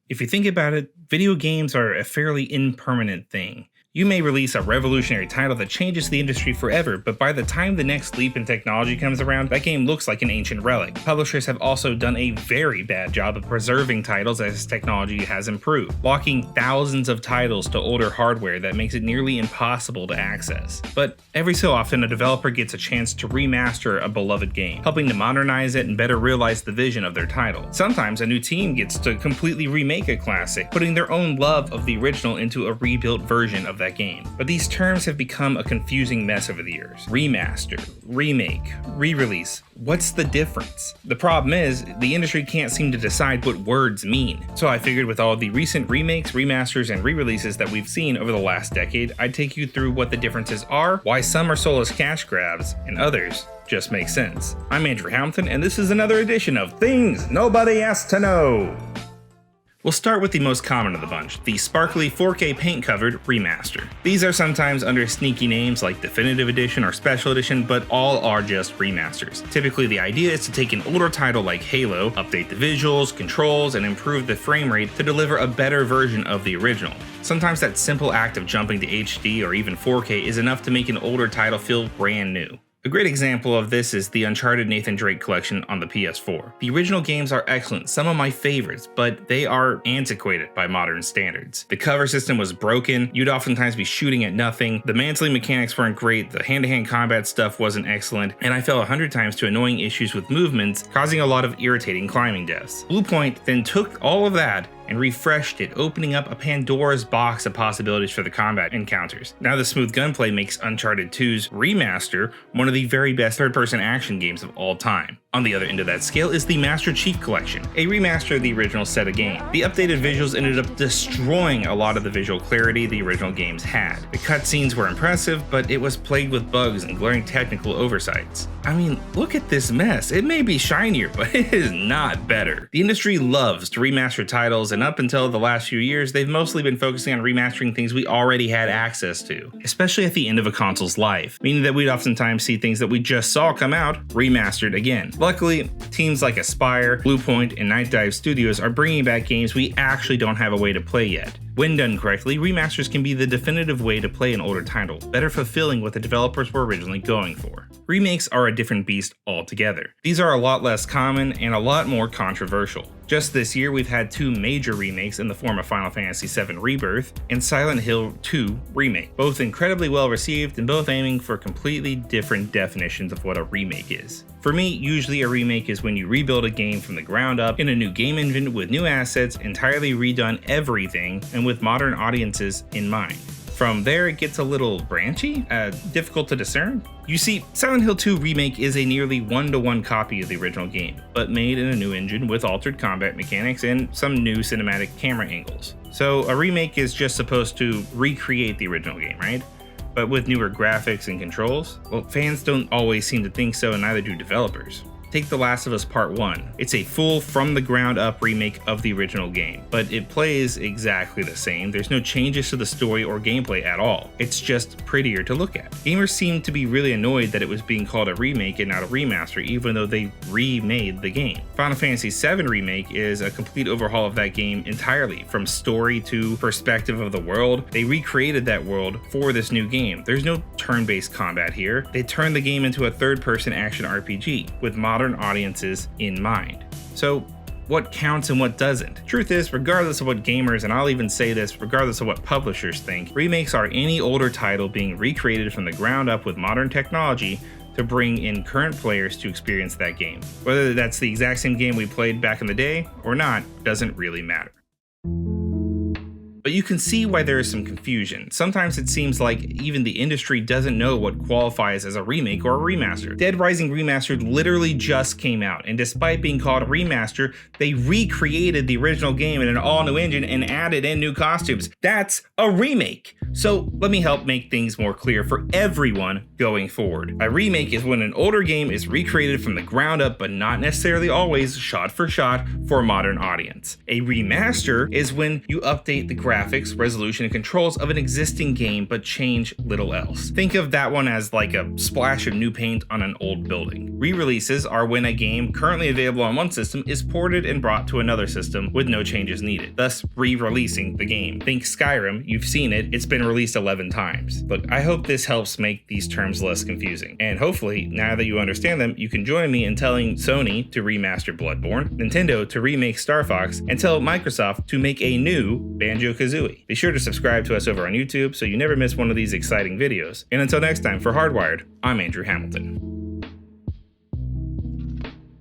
If you think about it, video games are a fairly impermanent thing. You may release a revolutionary title that changes the industry forever, but by the time the next leap in technology comes around, that game looks like an ancient relic. Publishers have also done a very bad job of preserving titles as technology has improved, locking thousands of titles to older hardware that makes it nearly impossible to access. But every so often, a developer gets a chance to remaster a beloved game, helping to modernize it and better realize the vision of their title. Sometimes a new team gets to completely remake a classic, putting their own love of the original into a rebuilt version of that game. But these terms have become a confusing mess over the years. Remaster, remake, re-release. What's the difference? The problem is, the industry can't seem to decide what words mean. So I figured with all of the recent remakes, remasters, and re-releases that we've seen over the last decade, I'd take you through what the differences are, why some are soulless cash grabs, and others just make sense. I'm Andrew Hamilton, and this is another edition of Things Nobody Asked to Know. We'll start with the most common of the bunch, the sparkly 4K paint-covered remaster. These are sometimes under sneaky names like Definitive Edition or Special Edition, but all are just remasters. Typically, the idea is to take an older title like Halo, update the visuals, controls, and improve the frame rate to deliver a better version of the original. Sometimes that simple act of jumping to HD or even 4K is enough to make an older title feel brand new. A great example of this is the Uncharted Nathan Drake collection on the PS4. The original games are excellent, some of my favorites, but they are antiquated by modern standards. The cover system was broken, you'd oftentimes be shooting at nothing, the mantling mechanics weren't great, the hand-to-hand combat stuff wasn't excellent, and I fell 100 times to annoying issues with movements, causing a lot of irritating climbing deaths. Bluepoint then took all of that and refreshed it, opening up a Pandora's box of possibilities for the combat encounters. Now the smooth gunplay makes Uncharted 2's remaster one of the very best third-person action games of all time. On the other end of that scale is the Master Chief Collection, a remaster of the original set of game. The updated visuals ended up destroying a lot of the visual clarity the original games had. The cutscenes were impressive, but it was plagued with bugs and glaring technical oversights. I mean, look at this mess. It may be shinier, but it is not better. The industry loves to remaster titles, and up until the last few years, they've mostly been focusing on remastering things we already had access to, especially at the end of a console's life, meaning that we'd oftentimes see things that we just saw come out remastered again. Luckily, teams like Aspyr, Bluepoint, and Night Dive Studios are bringing back games we actually don't have a way to play yet. When done correctly, remasters can be the definitive way to play an older title, better fulfilling what the developers were originally going for. Remakes are a different beast altogether. These are a lot less common and a lot more controversial. Just this year, we've had two major remakes in the form of Final Fantasy VII Rebirth and Silent Hill 2 Remake, both incredibly well received and both aiming for completely different definitions of what a remake is. For me, usually a remake is when you rebuild a game from the ground up in a new game engine with new assets, entirely redone everything, and with modern audiences in mind. From there, it gets a little branchy, difficult to discern. You see, Silent Hill 2 Remake is a nearly one-to-one copy of the original game, but made in a new engine with altered combat mechanics and some new cinematic camera angles. So a remake is just supposed to recreate the original game, right? But with newer graphics and controls? Well, fans don't always seem to think so, and neither do developers. Take The Last of Us Part 1. It's a full from-the-ground-up remake of the original game, but it plays exactly the same. There's no changes to the story or gameplay at all. It's just prettier to look at. Gamers seem to be really annoyed that it was being called a remake and not a remaster, even though they remade the game. Final Fantasy VII Remake is a complete overhaul of that game entirely, from story to perspective of the world. They recreated that world for this new game. There's no turn-based combat here. They turned the game into a third-person action RPG, with modern audiences in mind. So what counts and what doesn't? Truth is, regardless of what gamers, and I'll even say this, regardless of what publishers think, remakes are any older title being recreated from the ground up with modern technology to bring in current players to experience that game. Whether that's the exact same game we played back in the day or not, doesn't really matter. But you can see why there is some confusion. Sometimes it seems like even the industry doesn't know what qualifies as a remake or a remaster. Dead Rising Remastered literally just came out, and despite being called a remaster, they recreated the original game in an all-new engine and added in new costumes. That's a remake! So let me help make things more clear for everyone going forward. A remake is when an older game is recreated from the ground up, but not necessarily always shot for shot for a modern audience. A remaster is when you update the graphics graphics, resolution, and controls of an existing game but change little else. Think of that one as like a splash of new paint on an old building. Re-releases are when a game currently available on one system is ported and brought to another system with no changes needed, thus re-releasing the game. Think Skyrim, you've seen it, it's been released 11 times. Look, I hope this helps make these terms less confusing, and hopefully, now that you understand them, you can join me in telling Sony to remaster Bloodborne, Nintendo to remake Star Fox, and tell Microsoft to make a new Banjo-Kazooie. Be sure to subscribe to us over on YouTube so you never miss one of these exciting videos. And until next time, for Hardwired, I'm Andrew Hamilton.